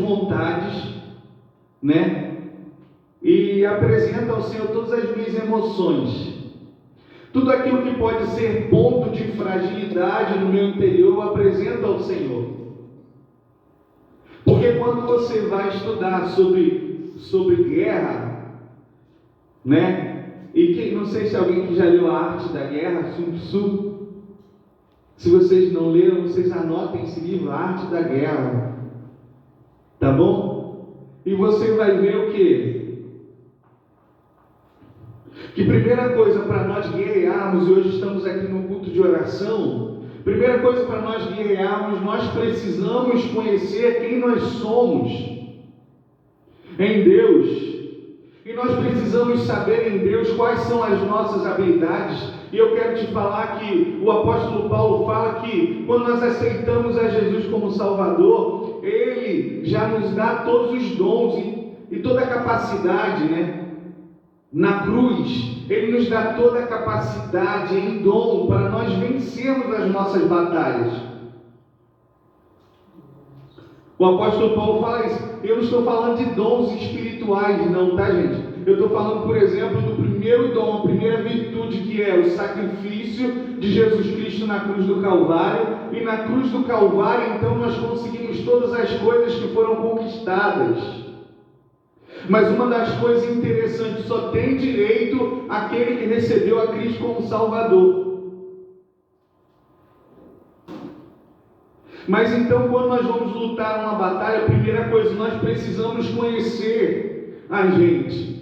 vontades, né? E apresento ao Senhor todas as minhas emoções. Tudo aquilo que pode ser ponto de fragilidade no meu interior, eu apresento ao Senhor. Porque quando você vai estudar sobre guerra, né? E não sei se alguém que já leu A Arte da Guerra, Sun Tzu. Se vocês não leram, vocês anotem esse livro, A Arte da Guerra. Tá bom? E você vai ver o quê? Que primeira coisa para nós guerrearmos, e hoje estamos aqui no culto de oração, primeira coisa para nós guerrearmos, nós precisamos conhecer quem nós somos em Deus. E nós precisamos saber em Deus quais são as nossas habilidades. E eu quero te falar que o apóstolo Paulo fala que quando nós aceitamos a Jesus como Salvador, Ele já nos dá todos os dons e toda a capacidade, né? Na cruz, Ele nos dá toda a capacidade em dom para nós vencermos as nossas batalhas. O apóstolo Paulo fala isso. Eu não estou falando de dons espirituais, não, tá, gente? Eu estou falando, por exemplo, do primeiro dom, a primeira virtude, que é o sacrifício de Jesus Cristo na cruz do Calvário. E na cruz do Calvário, então, nós conseguimos todas as coisas que foram conquistadas. Mas uma das coisas interessantes, só tem direito aquele que recebeu a Cristo como Salvador. Mas então, quando nós vamos lutar uma batalha, a primeira coisa, nós precisamos conhecer a gente.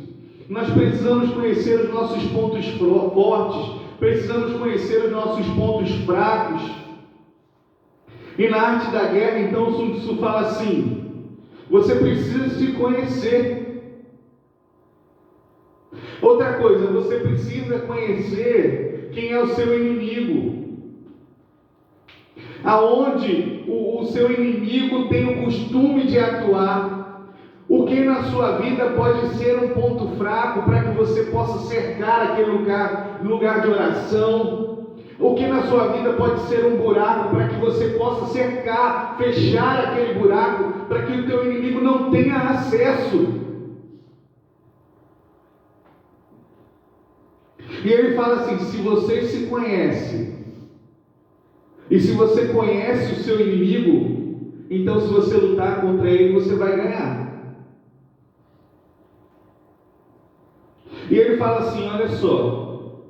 Nós precisamos conhecer os nossos pontos fortes, precisamos conhecer os nossos pontos fracos. E na Arte da Guerra, então, o Sun Tzu fala assim: você precisa se conhecer. Outra coisa, você precisa conhecer quem é o seu inimigo. Aonde o seu inimigo tem o costume de atuar. O que na sua vida pode ser um ponto fraco para que você possa cercar aquele lugar de oração. O que na sua vida pode ser um buraco para que você possa cercar, fechar aquele buraco, para que o teu inimigo não tenha acesso. E ele fala assim: se você se conhece, e se você conhece o seu inimigo, então se você lutar contra ele, você vai ganhar. E ele fala assim: olha só,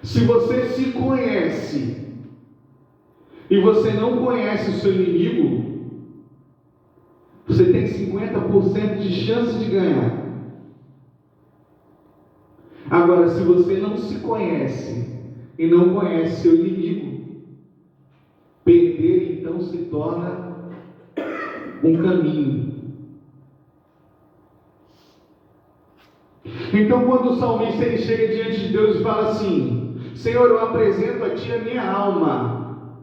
se você se conhece, e você não conhece o seu inimigo, você tem 50% de chance de ganhar. Agora, se você não se conhece e não conhece seu inimigo, perder então se torna um caminho. Então, quando o salmista ele chega diante de Deus e fala assim: Senhor, eu apresento a Ti a minha alma,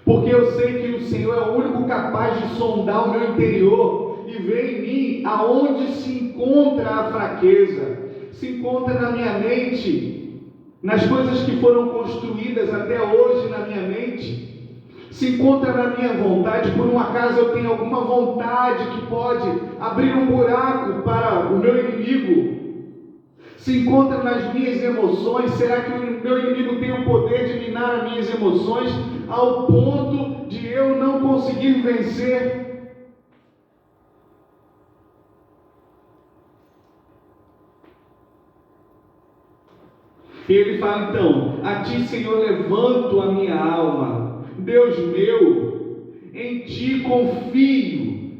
porque eu sei que o Senhor é o único capaz de sondar o meu interior e ver em mim aonde se encontra a fraqueza. Se encontra na minha mente, nas coisas que foram construídas até hoje na minha mente, se encontra na minha vontade. Por um acaso eu tenho alguma vontade que pode abrir um buraco para o meu inimigo? Se encontra nas minhas emoções. Será que o meu inimigo tem o poder de minar as minhas emoções ao ponto de eu não conseguir vencer? E ele fala então: a Ti, Senhor, levanto a minha alma. Deus meu, em Ti confio.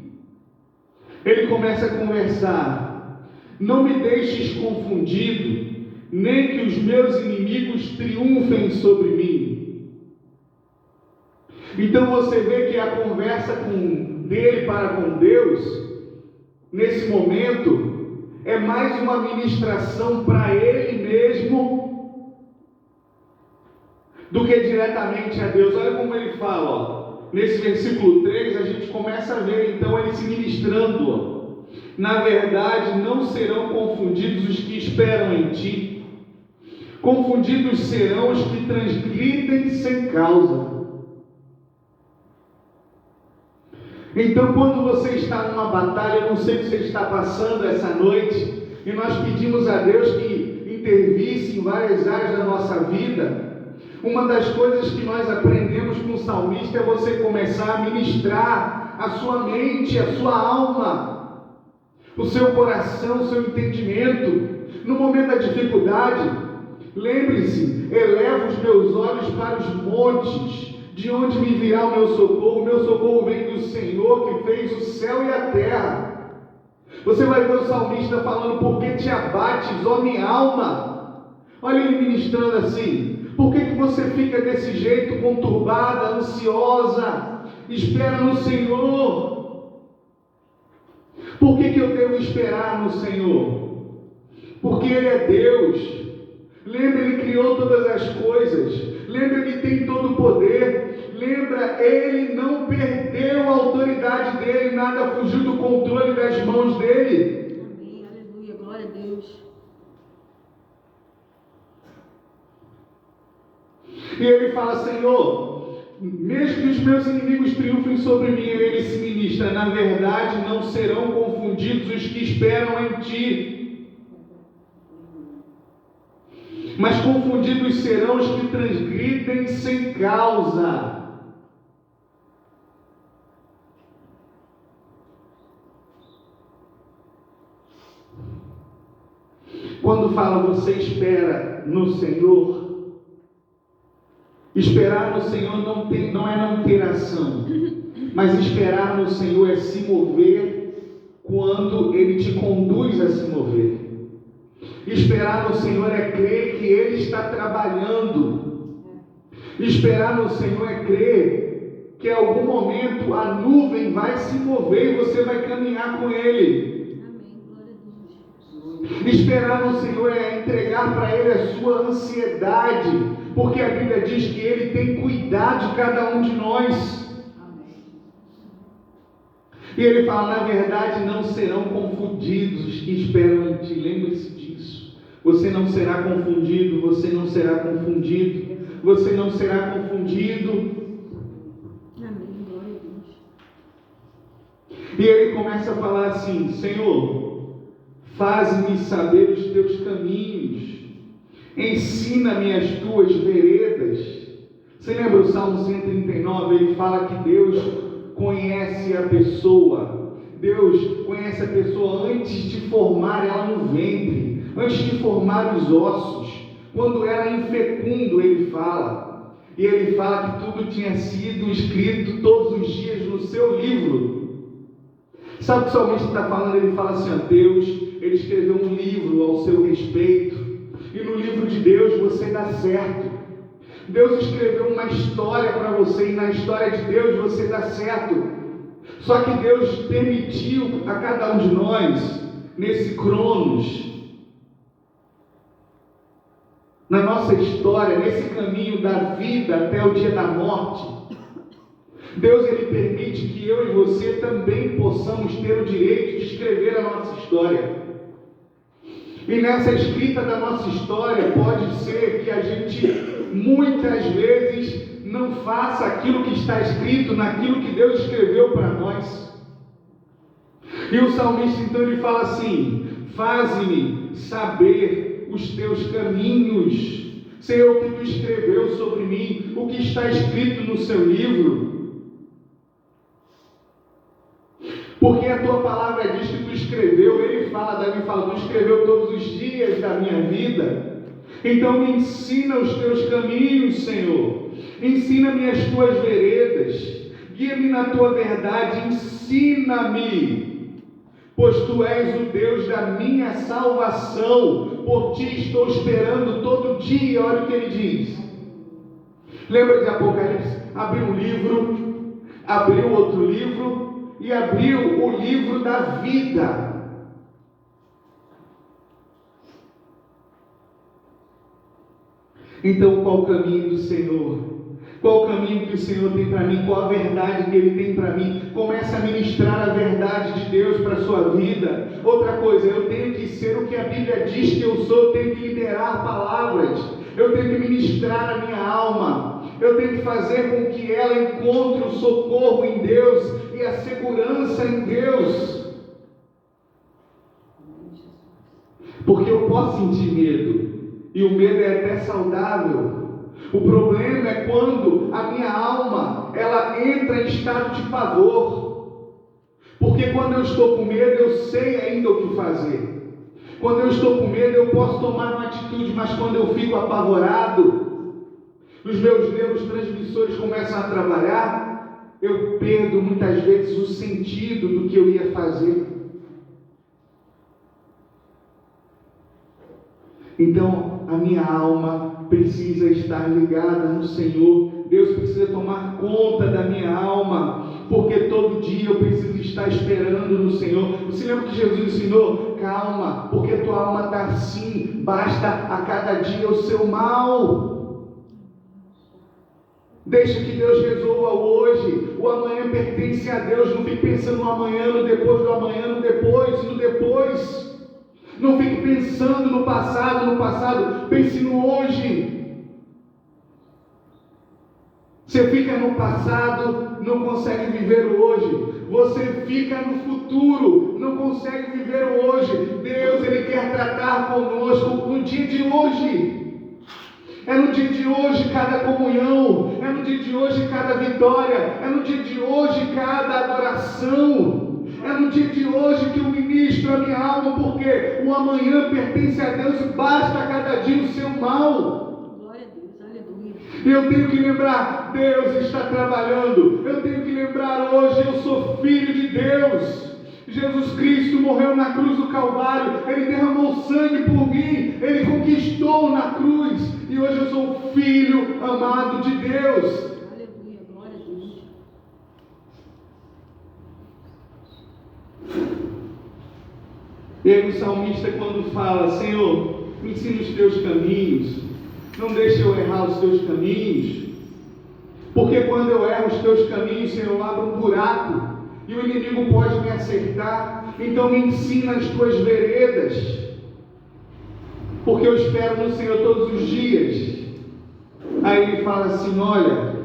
Ele começa a conversar: não me deixes confundido, nem que os meus inimigos triunfem sobre mim. Então você vê que a conversa dele para com Deus, nesse momento, é mais uma ministração para ele mesmo do que diretamente a Deus. Olha como ele fala, ó. Nesse versículo 3, a gente começa a ver então ele se ministrando, ó. Na verdade, não serão confundidos os que esperam em Ti. Confundidos serão os que transgridem sem causa. Então, quando você está numa batalha, eu não sei o que você está passando essa noite, e nós pedimos a Deus que intervisse em várias áreas da nossa vida, uma das coisas que nós aprendemos com o salmista é você começar a ministrar a sua mente, a sua alma, o seu coração, o seu entendimento. No momento da dificuldade, lembre-se, elevo os meus olhos para os montes, de onde me virá o meu socorro? O meu socorro vem do Senhor que fez o céu e a terra. Você vai ver o salmista falando: por que te abates, ó minha alma? Olha ele ministrando assim: por que você fica desse jeito, conturbada, ansiosa? Espera no Senhor. Por que eu devo esperar no Senhor? Porque Ele é Deus. Lembra, Ele criou todas as coisas. Lembra, Ele tem todo o poder. Lembra, Ele não perdeu a autoridade dEle. Nada fugiu do controle das mãos dEle. Amém, aleluia, glória a Deus. E Ele fala: Senhor, mesmo que os meus inimigos triunfem sobre mim, Ele se ministra: na verdade não serão confundidos os que esperam em Ti, mas confundidos serão os que transgridem sem causa. Quando fala você espera no Senhor, esperar no Senhor não é não ter ação, mas esperar no Senhor é se mover quando Ele te conduz a se mover. Esperar no Senhor é crer que Ele está trabalhando. Esperar no Senhor é crer que em algum momento a nuvem vai se mover e você vai caminhar com Ele. Amém, glória a Deus. Esperar no Senhor é entregar para Ele a sua ansiedade, porque a Bíblia diz que Ele tem cuidado de cada um de nós. E Ele fala: na verdade não serão confundidos os que esperam em Ti. Lembre-se disso. Você não será confundido, você não será confundido, você não será confundido. Amém, glória a Deus. E Ele começa a falar assim: Senhor, faz-me saber os Teus caminhos, ensina-me as Tuas veredas. Você lembra o Salmo 139? Ele fala que Deus conhece a pessoa. Deus conhece a pessoa antes de formar ela no ventre, antes de formar os ossos, quando era infecundo. Ele fala, e Ele fala que tudo tinha sido escrito todos os dias no seu livro. Sabe o que o salmista está falando? Ele fala assim: ó, Deus, Ele escreveu um livro ao seu respeito, e no livro de Deus você dá certo. Deus escreveu uma história para você, e na história de Deus você dá certo. Só que Deus permitiu a cada um de nós, nesse cronos, na nossa história, nesse caminho da vida até o dia da morte, Deus, Ele permite que eu e você também possamos ter o direito de escrever a nossa história. E nessa escrita da nossa história, pode ser que a gente muitas vezes não faça aquilo que está escrito naquilo que Deus escreveu para nós. E o salmista então ele fala assim: faze-me saber os teus caminhos. Senhor, o que tu escreveu sobre mim, o que está escrito no seu livro. Porque a tua palavra diz que tu escreveu. Ele fala, Davi fala: tu escreveu todos os dias da minha vida. Então me ensina os teus caminhos, Senhor. Ensina-me as tuas veredas. Guia-me na tua verdade. Ensina-me, pois tu és o Deus da minha salvação. Por ti estou esperando todo dia. Olha o que ele diz. Lembra de Apocalipse? Abriu um livro, abriu outro livro e abriu o livro da vida. Então, qual o caminho do Senhor? Qual o caminho que o Senhor tem para mim? Qual a verdade que Ele tem para mim? Comece a ministrar a verdade de Deus para a sua vida. Outra coisa, eu tenho que ser o que a Bíblia diz que eu sou. Eu tenho que liberar palavras. Eu tenho que ministrar a minha alma. Eu tenho que fazer com que ela encontre o socorro em Deus. e a segurança em Deus. Porque eu posso sentir medo, e o medo é até saudável. O problema é quando a minha alma, ela entra em estado de pavor. Porque quando eu estou com medo, eu sei ainda o que fazer. Quando eu estou com medo, eu posso tomar uma atitude, mas quando eu fico apavorado, os meus neurotransmissores começam a trabalhar, eu perdo muitas vezes o sentido do que eu ia fazer. Então, a minha alma precisa estar ligada no Senhor. Deus precisa tomar conta da minha alma, porque todo dia eu preciso estar esperando no Senhor. Você lembra que Jesus ensinou? Calma, porque tua alma está assim, basta a cada dia o seu mal. Deixa que Deus resolva hoje. O amanhã pertence a Deus. Não fique pensando no amanhã, no depois do amanhã, no depois, no depois. Não fique pensando no passado, pense no hoje. Você fica no passado, não consegue viver o hoje. Você fica no futuro, não consegue viver o hoje. Deus, Ele quer tratar conosco no dia de hoje. É no dia de hoje cada comunhão, é no dia de hoje cada vitória, é no dia de hoje cada adoração. É no dia de hoje que eu ministro a minha alma, porque o amanhã pertence a Deus e basta a cada dia o seu mal. Glória a Deus, aleluia. Eu tenho que lembrar, Deus está trabalhando. Eu tenho que lembrar hoje, eu sou filho de Deus. Jesus Cristo morreu na cruz do Calvário, Ele derramou sangue por mim, Ele conquistou na cruz, e hoje eu sou filho amado de Deus. Aleluia, glória a Deus. E aí o salmista, quando fala, Senhor, me ensina os teus caminhos, não deixe eu errar os teus caminhos, porque quando eu erro os teus caminhos, Senhor, eu abro um buraco, e o inimigo pode me acertar. Então me ensina as tuas veredas, porque eu espero no Senhor todos os dias. Aí ele fala assim, olha,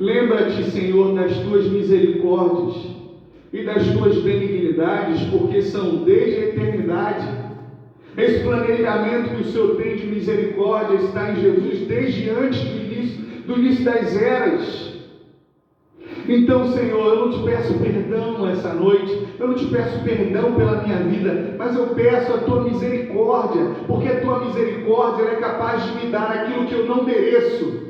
lembra-te, Senhor, das tuas misericórdias e das tuas benignidades, porque são desde a eternidade. Esse planejamento que o Senhor tem de misericórdia está em Jesus desde antes do início das eras. Então, Senhor, eu não te peço perdão essa noite, eu não te peço perdão pela minha vida, mas eu peço a tua misericórdia, porque a tua misericórdia é capaz de me dar aquilo que eu não mereço.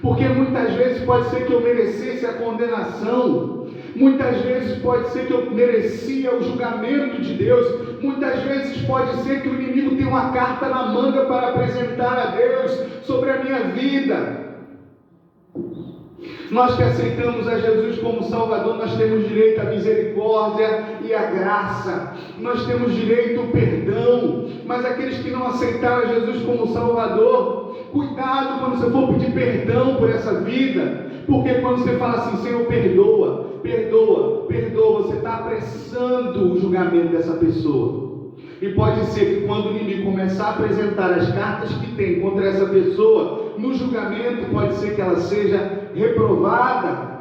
Porque muitas vezes pode ser que eu merecesse a condenação, muitas vezes pode ser que eu merecia o julgamento de Deus, muitas vezes pode ser que o inimigo tenha uma carta na manga para apresentar a Deus sobre a minha vida. Nós que aceitamos a Jesus como Salvador, nós temos direito à misericórdia e à graça, nós temos direito ao perdão, mas aqueles que não aceitaram a Jesus como Salvador, cuidado quando você for pedir perdão por essa vida, porque quando você fala assim, Senhor, perdoa, perdoa, perdoa, você está apressando o julgamento dessa pessoa. E pode ser que quando o inimigo começar a apresentar as cartas que tem contra essa pessoa, no julgamento pode ser que ela seja reprovada.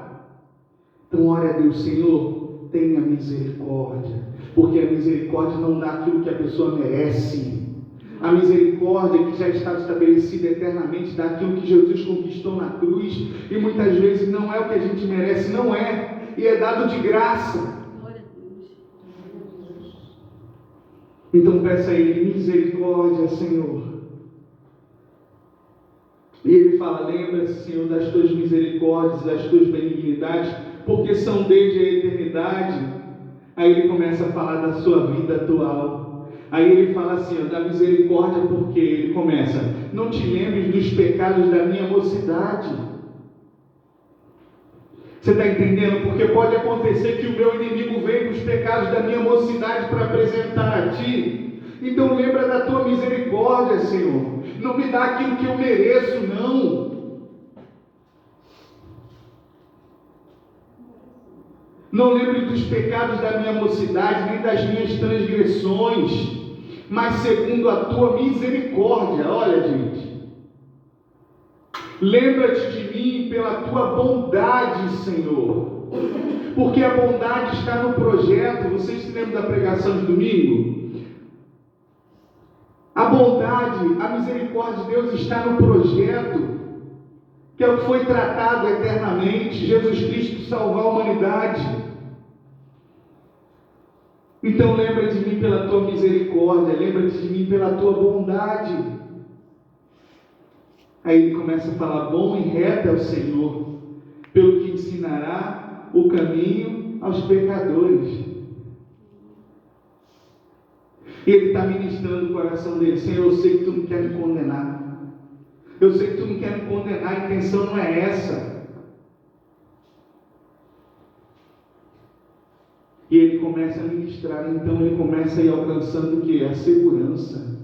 Então ore a Deus, Senhor, tenha misericórdia, porque a misericórdia não dá aquilo que a pessoa merece. A misericórdia que já está estabelecida eternamente dá aquilo que Jesus conquistou na cruz, e muitas vezes não é o que a gente merece, não é, e é dado de graça. Então peça a Ele misericórdia, Senhor. E Ele fala, lembra-se, Senhor, das tuas misericórdias, das tuas benignidades, porque são desde a eternidade. Aí Ele começa a falar da sua vida atual. Aí Ele fala assim, ó, da misericórdia, porque Ele começa, não te lembres dos pecados da minha mocidade. Você está entendendo? Porque pode acontecer que o meu inimigo venha com os pecados da minha mocidade para apresentar a ti. Então lembra da tua misericórdia, Senhor. Não me dá aquilo que eu mereço, não. Não lembre dos pecados da minha mocidade, nem das minhas transgressões, mas segundo a tua misericórdia. Olha, gente. Lembra-te de mim pela tua bondade, Senhor. Porque a bondade está no projeto. Vocês se lembram da pregação de domingo? A bondade, a misericórdia de Deus está no projeto, que é o que foi tratado eternamente, Jesus Cristo salvar a humanidade. Então lembra-te de mim pela tua misericórdia, lembra-te de mim pela tua bondade. Aí ele começa a falar: bom e reto é o Senhor, pelo que ensinará o caminho aos pecadores. E ele está ministrando o coração dele: Senhor, eu sei que tu não quer me condenar. Eu sei que tu não quer me condenar, a intenção não é essa. E ele começa a ministrar, então ele começa a ir alcançando o que? A segurança.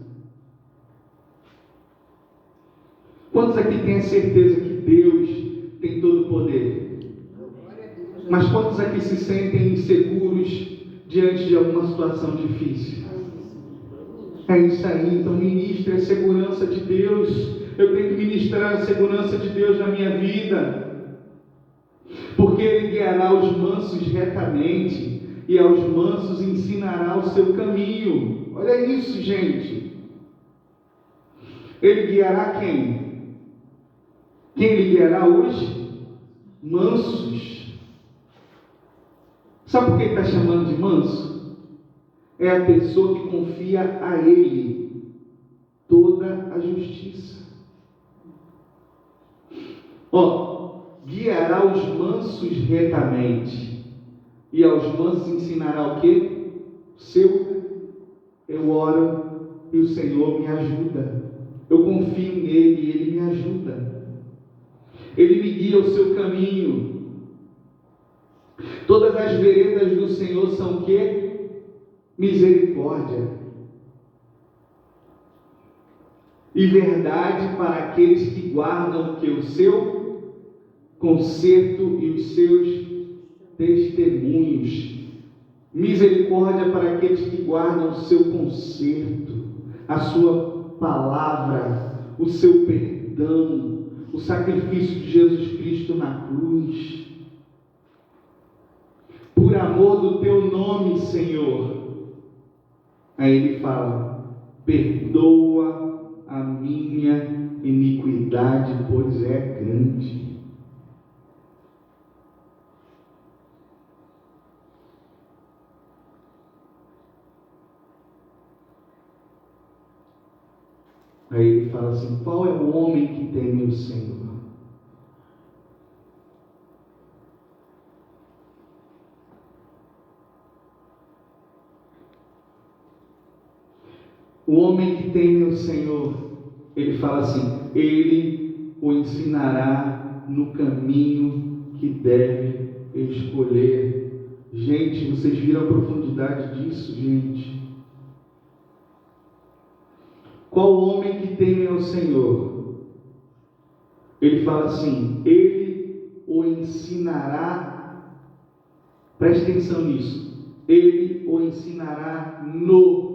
Quantos aqui têm a certeza que Deus tem todo o poder? Mas quantos aqui se sentem inseguros diante de alguma situação difícil? É isso aí, então ministre a segurança de Deus. Eu tenho que ministrar a segurança de Deus na minha vida, porque Ele guiará os mansos retamente, e aos mansos ensinará o seu caminho. Olha isso, gente. Ele guiará quem? Quem Ele guiará hoje? Mansos. Sabe por que Ele está chamando de manso? É a pessoa que confia a Ele toda a justiça. Guiará os mansos retamente, e aos mansos ensinará o quê? Eu oro e o Senhor me ajuda. Eu confio nele e Ele me ajuda. Ele me guia o seu caminho. Todas as veredas do Senhor são o quê? Misericórdia e verdade para aqueles que guardam o seu conserto e os seus testemunhos. Misericórdia para aqueles que guardam o seu conserto, a sua palavra, o seu perdão, o sacrifício de Jesus Cristo na cruz. Por amor do teu nome, Senhor. Aí ele fala: perdoa a minha iniquidade, pois é grande. Aí ele fala assim: qual é o homem que teme o Senhor? O homem que teme o Senhor, ele fala assim: Ele o ensinará no caminho que deve escolher. Gente, vocês viram a profundidade disso, gente? Qual homem que teme ao Senhor? Ele fala assim: Ele o ensinará. Preste atenção nisso. Ele o ensinará no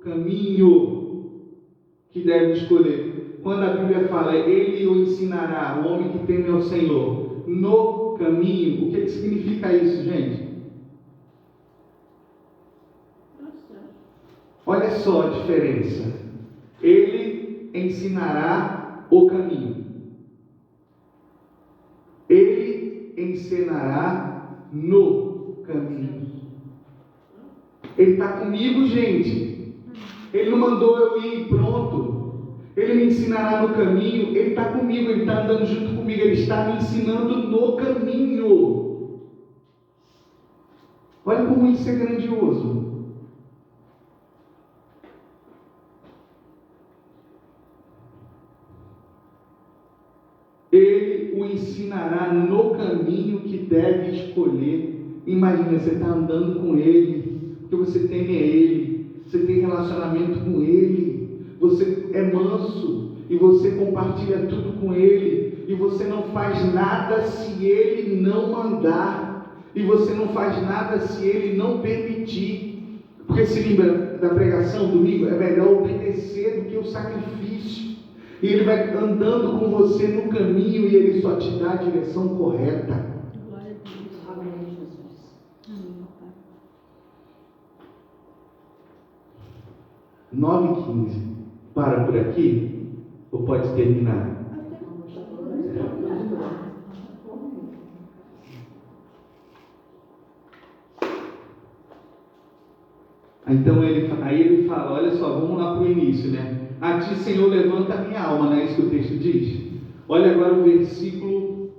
caminho que deve escolher. Quando a Bíblia fala Ele o ensinará, o homem que teme ao Senhor, no caminho, o que significa isso, gente? Olha só a diferença. Ele ensinará o caminho. Ele ensinará no caminho. Ele está comigo, gente. Ele não mandou eu ir e pronto. Ele me ensinará no caminho. Ele está comigo, Ele está andando junto comigo. Ele está me ensinando no caminho. Olha como isso é grandioso. Ele o ensinará no caminho que deve escolher. Imagina, você está andando com Ele, porque você teme a Ele, você tem relacionamento com Ele, você é manso e você compartilha tudo com Ele, e você não faz nada se Ele não mandar, e você não faz nada se Ele não permitir. Porque se lembra da pregação domingo? É melhor obedecer do que o sacrifício. E Ele vai andando com você no caminho e Ele só te dá a direção correta. 9h15. Para por aqui? Ou pode terminar? Então aí ele fala, olha só, vamos lá para o início, né? A ti, Senhor, levanta a minha alma, não é isso que o texto diz? Olha agora o versículo,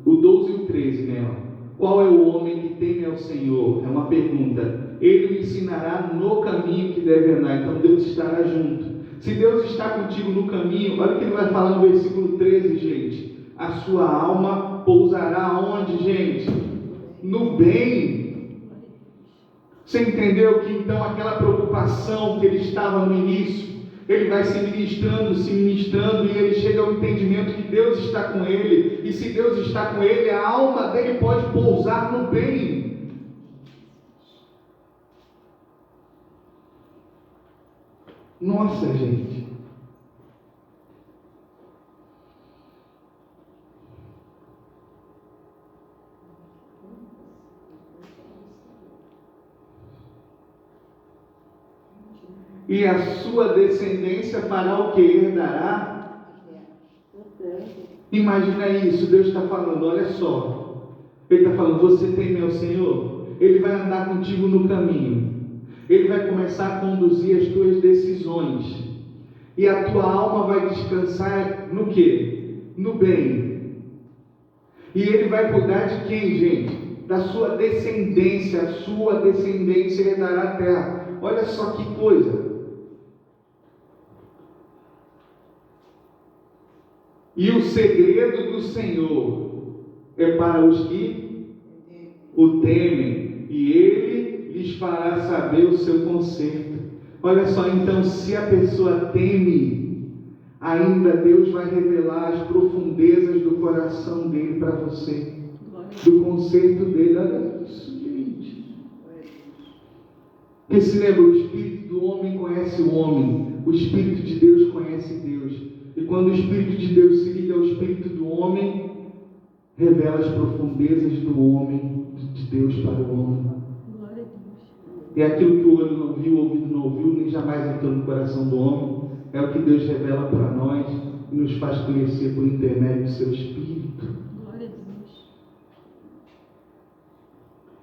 o 12 e o 13, né? Qual é o homem que teme ao Senhor? É uma pergunta. Ele o ensinará no caminho que deve andar. Então Deus estará junto. Se Deus está contigo no caminho, olha o que ele vai falar no versículo 13, gente. A sua alma pousará onde, gente? No bem. Você entendeu que então aquela preocupação que ele estava no início, ele vai se ministrando, e ele chega ao entendimento que Deus está com ele, e se Deus está com ele, a alma dele pode pousar no bem. Nossa, gente. E a sua descendência fará o que? Herdará? Imagina isso, Deus está falando, olha só. Ele está falando, você teme ao Senhor? Ele vai andar contigo no caminho. Ele vai começar a conduzir as tuas decisões. E a tua alma vai descansar no quê? No bem. E ele vai cuidar de quem, gente? Da sua descendência. A sua descendência herdará a terra. Olha só que coisa. E o segredo do Senhor é para os que o temem, e ele lhes fará saber o seu conserto. Olha só, então, se a pessoa teme, ainda Deus vai revelar as profundezas do coração dele para você, do conserto dele. Olha isso, gente. Porque se lembra, o espírito do homem conhece o homem, o espírito de Deus conhece Deus. E quando o Espírito de Deus se liga ao Espírito do homem, revela as profundezas do homem, de Deus para o homem. E aquilo que o olho não viu, o ouvido não ouviu, nem jamais entrou no coração do homem, é o que Deus revela para nós e nos faz conhecer por intermédio do seu Espírito.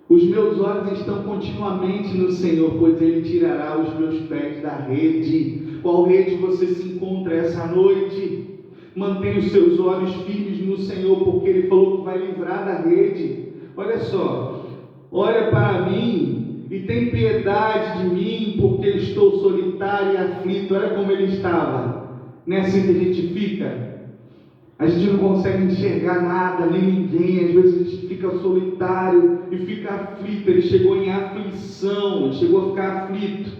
Os meus olhos estão continuamente no Senhor, pois Ele tirará os meus pés da rede. Qual rede você se encontra essa noite? Mantenha os seus olhos firmes no Senhor, porque Ele falou que vai livrar da rede. Olha só, olha para mim e tem piedade de mim, porque estou solitário e aflito. Olha como ele estava. Não é assim que a gente fica? A gente não consegue enxergar nada, nem ninguém. Às vezes a gente fica solitário e fica aflito. Ele chegou em aflição, ele chegou a ficar aflito.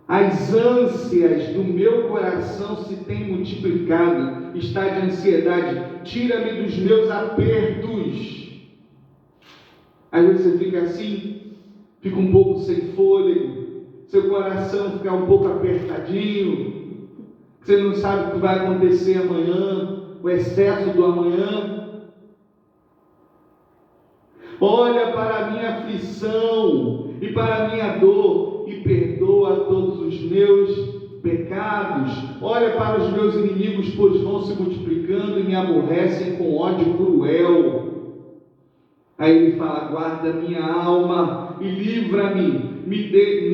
As ânsias do meu coração se têm multiplicado. Está de ansiedade. Tira-me dos meus apertos. Às vezes você fica assim, fica um pouco sem fôlego, seu coração fica um pouco apertadinho, você não sabe o que vai acontecer amanhã, o excesso do amanhã. Olha para a minha aflição e para a minha dor e perdoa todos os meus pecados. Olha para os meus inimigos, pois vão se multiplicando e me aborrecem com ódio cruel. Aí ele fala, guarda minha alma e livra-me,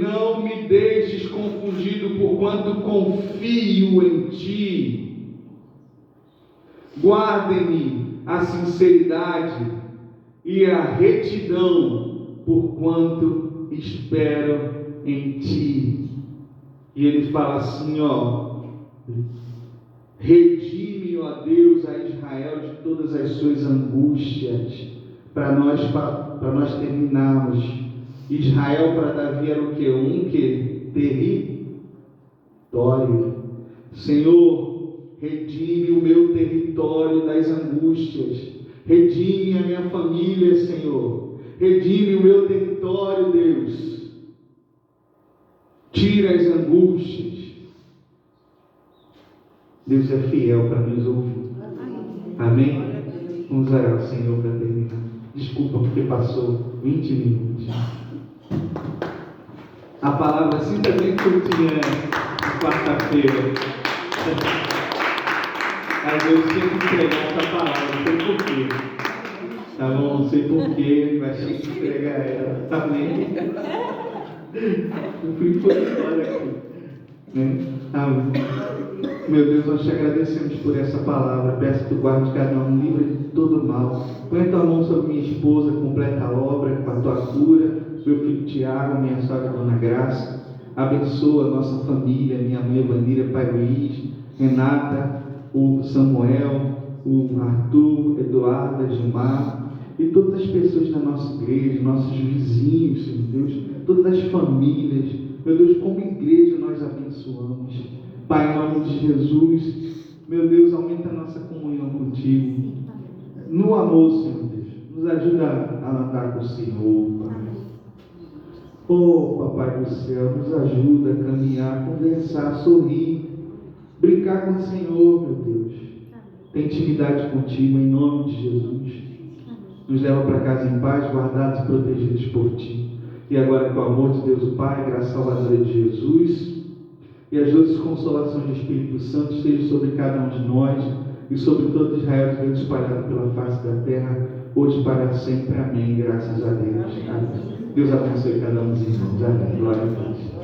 não me deixes confundido, porquanto confio em ti. Guarde-me a sinceridade e a retidão, porquanto espero em ti. E ele fala assim, redime, ó Deus, a Israel de todas as suas angústias. Para nós terminarmos, Israel para Davi era o que? Território. Senhor, redime o meu território das angústias. Redime a minha família, Senhor. Redime o meu território, Deus. Tira as angústias. Deus é fiel para nos ouvir. Amém? Vamos orar ao Senhor para terminar. Desculpa porque passou 20 minutos. palavra assim também curtinha de quarta-feira. Mas eu tinha que entregar essa palavra, não sei porquê. Tá bom? Não sei porquê, mas tinha que entregar ela. Amém? Eu fui embora aqui. Né? Amém. Meu Deus, nós te agradecemos por essa palavra. Peço que tu guarde cada um, livre de todo mal. Põe a tua mão sobre minha esposa, completa a obra com a tua cura. Meu filho Tiago, minha sogra Dona Graça. Abençoa a nossa família, minha mãe Vanira, pai Luiz, Renata, o Samuel, o Arthur, Eduardo, Gilmar e todas as pessoas da nossa igreja, nossos vizinhos, Senhor Deus, todas as famílias. Meu Deus, como igreja nós abençoamos. Pai, em nome de Jesus, meu Deus, aumenta a nossa comunhão contigo. No amor, Senhor Deus, nos ajuda a andar com o Senhor, Pai. Oh, Papai do céu, nos ajuda a caminhar, conversar, sorrir, brincar com o Senhor, meu Deus. Tem intimidade contigo, em nome de Jesus. Nos leva para casa em paz, guardados e protegidos por Ti. E agora, com o amor de Deus, o Pai, graça salvadora de Jesus, e as doces consolações do Espírito Santo estejam sobre cada um de nós e sobre todo Israel, de Deus espalhado pela face da terra, hoje para sempre. Amém. Graças a Deus. Amém. Deus abençoe cada um dos irmãos. Amém. Glória a Deus.